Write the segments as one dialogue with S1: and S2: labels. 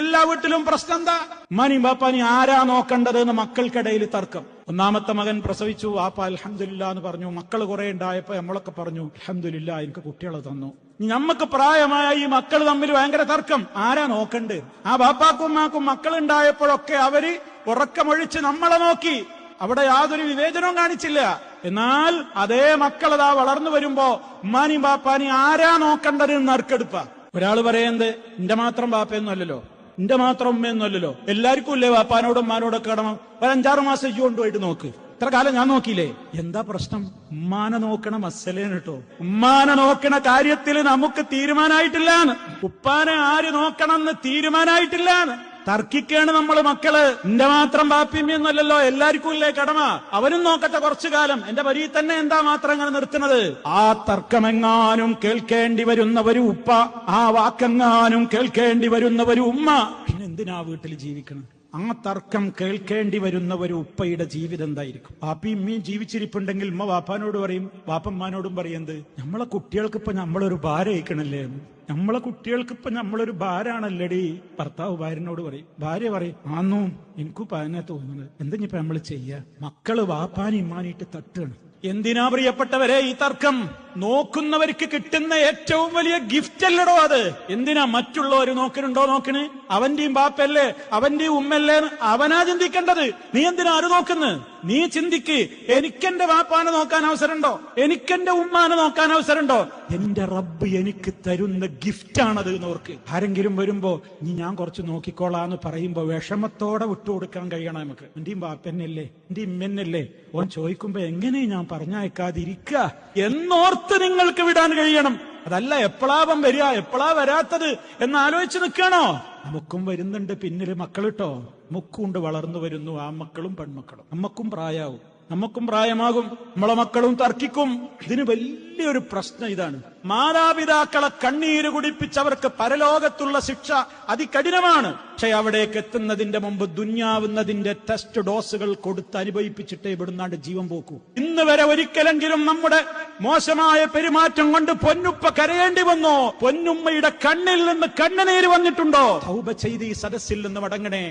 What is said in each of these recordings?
S1: എല്ലാ വീട്ടിലും പ്രശ്നം എന്താ? ഉമ്മാനിയും ബാപ്പാനി ആരാ നോക്കേണ്ടത് എന്ന് മക്കൾക്കിടയിൽ തർക്കം. ഒന്നാമത്തെ മകൻ പ്രസവിച്ചു, വാപ്പ അൽഹംദുലില്ലാ എന്ന് പറഞ്ഞു. മക്കൾ കുറെ ഉണ്ടായപ്പോ നമ്മളൊക്കെ പറഞ്ഞു അൽഹംദുലില്ലാ എനിക്ക് കുട്ടികളെ തന്നു. നമ്മക്ക് പ്രായമായ ഈ മക്കൾ തമ്മിൽ ഭയങ്കര തർക്കം. ആരാ നോക്കണ്ട്? ആ ബാപ്പാക്കും ഉമ്മാക്കും മക്കൾ ഉണ്ടായപ്പോഴൊക്കെ അവര് ഉറക്കമൊഴിച്ച് നമ്മളെ നോക്കി. അവിടെ യാതൊരു വിവേചനവും കാണിച്ചില്ല. എന്നാൽ അതേ മക്കളതാ വളർന്നു വരുമ്പോ ഉമ്മാനിയും ബാപ്പാനിയും ആരാ നോക്കേണ്ടത് എന്ന് നറുക്കെടുപ്പാ. ഒരാൾ പറയുന്നത് എന്റെ മാത്രം ബാപ്പയൊന്നും അല്ലല്ലോ, എന്റെ മാത്രം ഉമ്മയൊന്നും അല്ലല്ലോ, എല്ലാവർക്കും ഇല്ലേ ബാപ്പാനോടും ഉമ്മാനോടൊക്കെ കടമ. ഒരു 5-6 മാസം ഇയ്യ് കൊണ്ടുപോയിട്ട് നോക്ക്. ഇത്ര കാലം ഞാൻ നോക്കിയില്ലേ? എന്താ പ്രശ്നം? ഉമ്മാനെ നോക്കണ മസലേന് കേട്ടോ. ഉമ്മാനെ നോക്കണ കാര്യത്തിൽ നമുക്ക് തീരുമാനമായിട്ടില്ലാന്ന്. ഉപ്പാനെ ആര് നോക്കണമെന്ന് തീരുമാനമായിട്ടില്ലാന്ന് തർക്കിക്കാണ് നമ്മള് മക്കള്. എന്റെ മാത്രം ബാപ്പിയമ്മയൊന്നുമല്ലല്ലോ, എല്ലാവർക്കും ഇല്ലേ കടമ, അവനും നോക്കട്ടെ കുറച്ചു കാലം, എന്റെ വരിയിൽ തന്നെ എന്താ മാത്രം അങ്ങനെ നിർത്തുന്നത്? ആ തർക്കമെങ്ങാനും കേൾക്കേണ്ടി വരുന്നവരും ഉപ്പ, ആ വാക്കെങ്ങാനും കേൾക്കേണ്ടി വരുന്നവരും ഉമ്മ, പിന്നെ എന്തിനാ വീട്ടിൽ ജീവിക്കണം? ആ തർക്കം കേൾക്കേണ്ടി വരുന്നവരും ഉപ്പയുടെ ജീവിതം എന്തായിരിക്കും? വാപ്പിയും ഉമ്മയും ജീവിച്ചിരിപ്പുണ്ടെങ്കിൽ ഉമ്മ വാപ്പാനോട് പറയും, വാപ്പമ്മാനോടും പറയുന്നത് നമ്മളെ കുട്ടികൾക്ക് ഇപ്പൊ നമ്മളൊരു ഭാരം അയക്കണല്ലേ, നമ്മളെ കുട്ടികൾക്ക് ഇപ്പൊ നമ്മളൊരു ഭാരാണല്ലടി. ഭർത്താവ് ഭാര്യനോട് പറയും, ഭാര്യ പറയും ആന്നോ എനിക്കും പതിനെ തോന്നുന്നത്, എന്തെങ്കിപ്പോ നമ്മള് ചെയ്യാ? മക്കള് വാപ്പാനി ഇമ്മാനിട്ട് തട്ടുകയാണ്. എന്തിനാ പ്രിയപ്പെട്ടവരെ ഈ തർക്കം? നോക്കുന്നവർക്ക് കിട്ടുന്ന ഏറ്റവും വലിയ ഗിഫ്റ്റ് അല്ലടോ അത്. എന്തിനാ മറ്റുള്ളവർ നോക്കണുണ്ടോ നോക്കണ്? അവന്റെയും ബാപ്പല്ലേ അവന്റെയും ഉമ്മല്ലേ അവനാ ചിന്തിക്കേണ്ടത്. നീ എന്തിനാ ആര് നോക്കുന്നു? നീ ചിന്തിക്ക്, എനിക്കെന്റെ ബാപ്പാനെ നോക്കാൻ അവസരമുണ്ടോ? എനിക്കെന്റെ ഉമ്മാനെ നോക്കാൻ അവസരമുണ്ടോ? എന്റെ റബ്ബ് എനിക്ക് തരുന്ന ഗിഫ്റ്റാണത് എന്നോർക്ക്. ആരെങ്കിലും വരുമ്പോ നീ ഞാൻ കുറച്ച് നോക്കിക്കോളാന്ന് പറയുമ്പോ വിഷമത്തോടെ വിട്ടുകൊടുക്കാൻ കഴിയണം നമുക്ക്. എന്റെയും ബാപ്പന്നല്ലേ എന്റെ ഇമ്മന്നല്ലേ ഓൻ ചോദിക്കുമ്പോ എങ്ങനെ ഞാൻ പറഞ്ഞയക്കാതിരിക്കുക എന്നോർത്ത് നിങ്ങൾക്ക് വിടാൻ കഴിയണം. അതല്ല എപ്പോഴാവൻ വരിക എപ്പോഴാ വരാത്തത് എന്നാലോചിച്ച് നിൽക്കണോ? നമുക്കും വരുന്നുണ്ട് പിന്നില് മക്കളിട്ടോ. മുക്കുണ്ട് വളർന്നു വരുന്നു ആൺമക്കളും പെൺമക്കളും. നമ്മക്കും പ്രായാവും, നമുക്കും പ്രായമാകും, നമ്മളെ മക്കളും തർക്കിക്കും. ഇതിന് വലിയൊരു പ്രശ്നം ഇതാണ്. മാതാപിതാക്കളെ കണ്ണീര് കുടിപ്പിച്ചവർക്ക് പരലോകത്തുള്ള ശിക്ഷ അതികഠിനമാണ്. പക്ഷെ അവിടേക്ക് എത്തുന്നതിന്റെ മുമ്പ് ദുന്യാവുന്നതിന്റെ ടെസ്റ്റ് ഡോസുകൾ കൊടുത്ത് അനുഭവിപ്പിച്ചിട്ടേ ഇവിടുന്നാണ്ട് ജീവൻ പോക്കൂ. ഇന്ന് വരെ ഒരിക്കലെങ്കിലും നമ്മുടെ മോശമായ പെരുമാറ്റം കൊണ്ട് പൊന്നുപ്പ കരയേണ്ടി വന്നോ? പൊന്നുമ്മയുടെ കണ്ണിൽ നിന്ന് കണ്ണുനീര് വന്നിട്ടുണ്ടോ? തൗബ ചെയ്ത് ഈ സദസ്സിൽ നിന്ന് മടങ്ങണേ.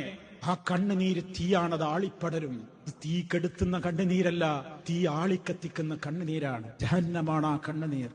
S1: ആ കണ്ണുനീര് തീയാണത്, ആളിപ്പടരും. തീ കെടുത്തുന്ന കണ്ണുനീരല്ല, തീ ആളിക്കത്തിക്കുന്ന കണ്ണുനീരാണ്. ജഹന്നമാണ് ആ കണ്ണുനീർ.